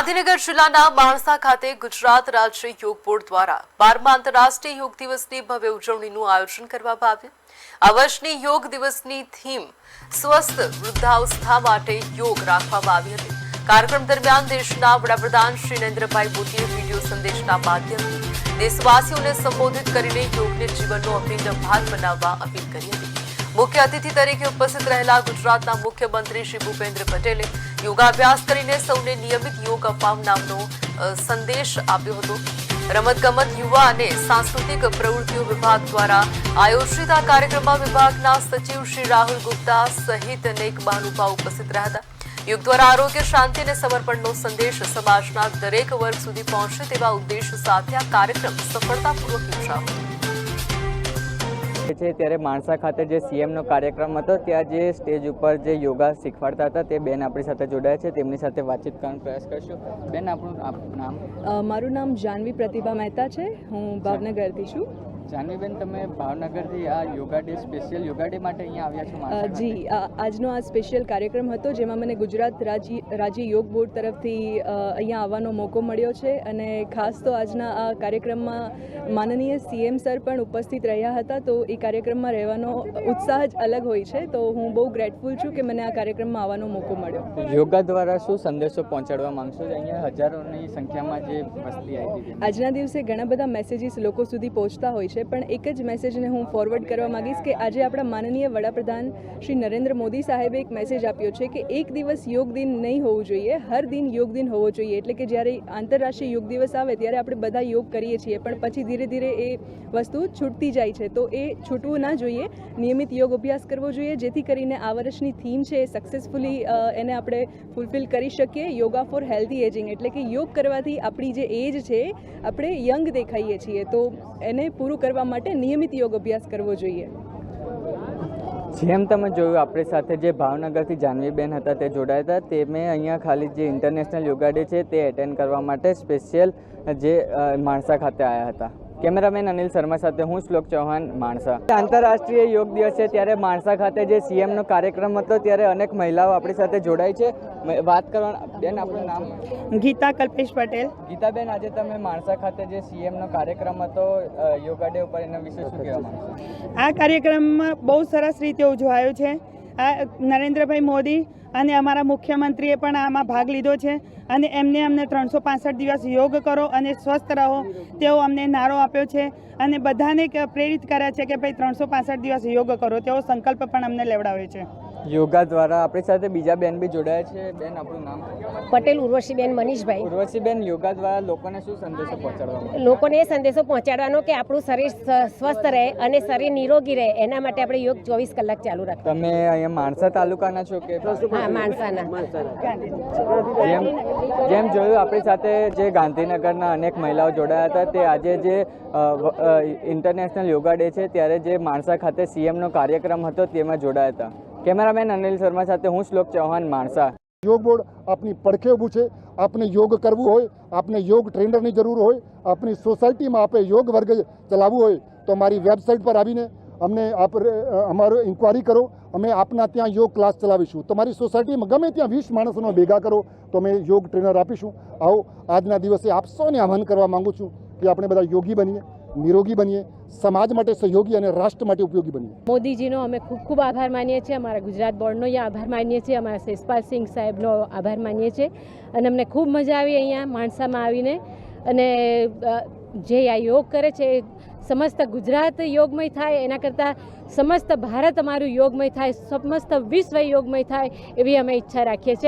ગાંધીનગર જિલ્લાના માણસા ખાતે ગુજરાત રાજ્ય યોગ બોર્ડ દ્વારા 12મા આંતરરાષ્ટ્રીય યોગ દિવસની ભવ્ય ઉજવણીનું આયોજન કરવામાં આવ્યું। આ વર્ષની યોગ દિવસની થીમ સ્વસ્થ વૃદ્ધાવસ્થા માટે યોગ રાખવામાં આવી હતી। કાર્યક્રમ દરમિયાન દેશના વડાપ્રધાન શ્રી નરેન્દ્રભાઈ મોદીએ વિડીયો સંદેશના માધ્યમથી દેશવાસીઓને સંબોધિત કરીને યોગને જીવનનો અભિન્ન ભાગ બનાવવા અપીલ કરી હતી। મુખ્ય અતિથિ તરીકે ઉપસ્થિત રહેલા ગુજરાતના મુખ્યમંત્રી શ્રી ભૂપેન્દ્ર પટેલે યોગાભ્યાસ કરીને સૌને નિયમિત યોગ અપનાવવાનો સંદેશ આપ્યો હતો। રમતગમત યુવા અને સાંસ્કૃતિક પ્રવૃત્તિઓ વિભાગ દ્વારા આયોજિત આ કાર્યક્રમમાં વિભાગના સચિવ શ્રી રાહુલ ગુપ્તા સહિત અનેક મહાનુભાવો ઉપસ્થિત રહ્યા હતા। યોગ દ્વારા આરોગ્ય, શાંતિ અને સમર્પણનો સંદેશ સમાજના દરેક વર્ગ સુધી પહોંચે તેવા ઉદ્દેશ સાથે આ કાર્યક્રમ સફળતાપૂર્વક યોજાયો છે। ત્યારે માણસા ખાતે જે સીએમનો કાર્યક્રમ હતો ત્યાં જે સ્ટેજ ઉપર જે યોગા શીખવાડતા હતા તે બેન આપણી સાથે જોડાયા છે, તેમની સાથે વાતચીત કરવાનો પ્રયાસ કરશું। બેન, આપણું નામ? મારું નામ જાનવી પ્રતિભા મહેતા છે। હું ભાવનગરથી છું। જાનવીબેન, તમે ભાવનગરથી આ yoga day, special yoga day માટે અહીંયા આવ્યા છો? જી, આજનો આ સ્પેશિયલ કાર્યક્રમ હતો જેમાં મને ગુજરાત રાજ્ય યોગ બોર્ડ તરફથી અહીંયા આવવાનો મોકો મળ્યો છે અને ખાસ તો આજના આ કાર્યક્રમમાં માનનીય સીએમ સર પણ ઉપસ્થિત રહ્યા હતા, તો એ કાર્યક્રમમાં રહેવાનો ઉત્સાહ જ અલગ હોય છે। તો હું બહુ ગ્રેટફુલ છું કે મને આ કાર્યક્રમમાં આવવાનો મોકો મળ્યો। યોગા દ્વારા શું સંદેશો પહોંચાડવા માંગશો? અહીંયા હજારોની સંખ્યામાં જે વસ્તી આવી હતી, આજના દિવસે ઘણા બધા મેસેજીસ લોકો સુધી પહોંચતા હોય છે, પણ એક જ મેસેજને હું ફોરવર્ડ કરવા માંગીશ કે આજે આપણા માનનીય વડાપ્રધાન શ્રી નરેન્દ્ર મોદી સાહેબે એક મેસેજ આપ્યો છે કે એક દિવસ યોગ દિન નહીં હોવું જોઈએ, હર દિન યોગ દિન હોવો જોઈએ। એટલે કે જ્યારે આંતરરાષ્ટ્રીય યોગ દિવસ આવે ત્યારે આપણે બધા યોગ કરીએ છીએ, પણ પછી ધીરે ધીરે એ વસ્તુ છૂટતી જાય છે, તો એ છૂટવું ના જોઈએ। નિયમિત યોગ અભ્યાસ કરવો જોઈએ જેથી કરીને આ વર્ષની થીમ છે એ સક્સેસફુલી એને આપણે ફૂલફિલ કરી શકીએ। યોગા ફોર હેલ્ધી એજિંગ, એટલે કે યોગ કરવાથી આપણી જે એજ છે આપણે યંગ દેખાઈએ છીએ, તો એને પૂરું કરવા માટે નિયમિત યોગ અભ્યાસ કરવો જોઈએ। જેમ તમે જોયું, આપણી સાથે જે ભાવનગરથી જાનવીબેન હતા તે જોડાયા હતા। તેમે અહીંયા ખાલી જે ઇન્ટરનેશનલ યોગા ડે છે તે એટેન્ડ કરવા માટે સ્પેશિયલ જે માણસા ખાતે આવ્યા હતા। કેમેરામેન અનિલ શર્મા સાથે હું શ્લોક ચૌહાણ, માણસા। આંતરરાષ્ટ્રીય યોગ દિવસ છે ત્યારે માણસા ખાતે જે સીએમનો કાર્યક્રમ હતો ત્યારે અનેક મહિલાઓ આપણી સાથે જોડાઈ છે। વાત કરવાના બેન, આપણું નામ? ગીતા કલ્પેશ પટેલ। ગીતાબેન, આજે તમે માણસા ખાતે જે સીએમનો કાર્યક્રમ હતો યોગા ડે ઉપર, એના વિશે શું કહેવા માંગશો? આ કાર્યક્રમમાં બહુ સરસ રીતે ઉજવાયો છે। આ નરેન્દ્રભાઈ મોદી અને અમારા મુખ્યમંત્રીએ પણ આમાં ભાગ લીધો છે અને અમને 365 દિવસ યોગ કરો અને સ્વસ્થ રહો તેવો અમને નારો આપ્યો છે અને બધાને પ્રેરિત કર્યા છે કે ભાઈ 365 દિવસ યોગ કરો તેવો સંકલ્પ પણ અમને લેવડાવ્યો છે। યોગા દ્વારા આપણી સાથે બીજા બેન બી જોડાયા છે। બેન, આપણું નામ? પટેલ ઉર્વશીબેન મનીષભાઈ। ઉર્વશીબેન, યોગા દ્વારા લોકોને શું સંદેશો પહોંચાડવાનો? લોકોને એ સંદેશો પહોંચાડવાનો કે આપણું શરીર સ્વસ્થ રહે અને શરીર નિરોગી રહે, એના માટે આપણે યોગ 24 કલાક ચાલુ રાખીએ। તમે અહીંયા માણસા તાલુકાના છો કે? હા, માણસાના। જેમ જોયું, આપણી સાથે જે ગાંધીનગરના અનેક મહિલાઓ જોડાયા હતા તે આજે જે ઇન્ટરનેશનલ યોગા ડે છે ત્યારે જે માણસા ખાતે સીએમનો કાર્યક્રમ હતો તેમાં જોડાયા હતા। કેમેરામેન અનિલ શર્મા સાથે હું શ્લોક ચૌહાણ, માણસા। યોગ બોર્ડ આપની પડખે ઊભું છે। આપને યોગ કરવું હોય, આપને યોગ ટ્રેનરની જરૂર હોય, આપની સોસાયટીમાં આપણે યોગ વર્ગ ચલાવવું હોય તો અમારી વેબસાઇટ પર આવીને અમને અમારો ઇન્ક્વાયરી કરો। અમે આપના ત્યાં યોગ ક્લાસ ચલાવીશું। તમારી સોસાયટીમાં ગમે ત્યાં 20 માણસોને ભેગા કરો તો અમે યોગ ટ્રેનર આપીશું। આવો, આજના દિવસે આપ સૌને આહ્વાન કરવા માંગુ છું કે આપણે બધા યોગી બનીએ, નિરોગી બનીએ, સમાજ માટે સહયોગી અને રાષ્ટ્ર માટે ઉપયોગી બનીએ। મોદીજીનો અમે ખૂબ ખૂબ આભાર માનીએ છીએ, અમારા ગુજરાત બોર્ડનો આભાર માનીએ છીએ, અમારા શેષપાલ સિંહ સાહેબનો આભાર માનીએ છીએ અને અમને ખૂબ મજા આવી અહીંયા માણસામાં આવીને। અને જે આ યોગ કરે છે સમસ્ત ગુજરાત યોગમય થાય, એના કરતાં સમસ્ત ભારત અમારું યોગમય થાય, સમસ્ત વિશ્વ યોગમય થાય એવી અમે ઈચ્છા રાખીએ છીએ।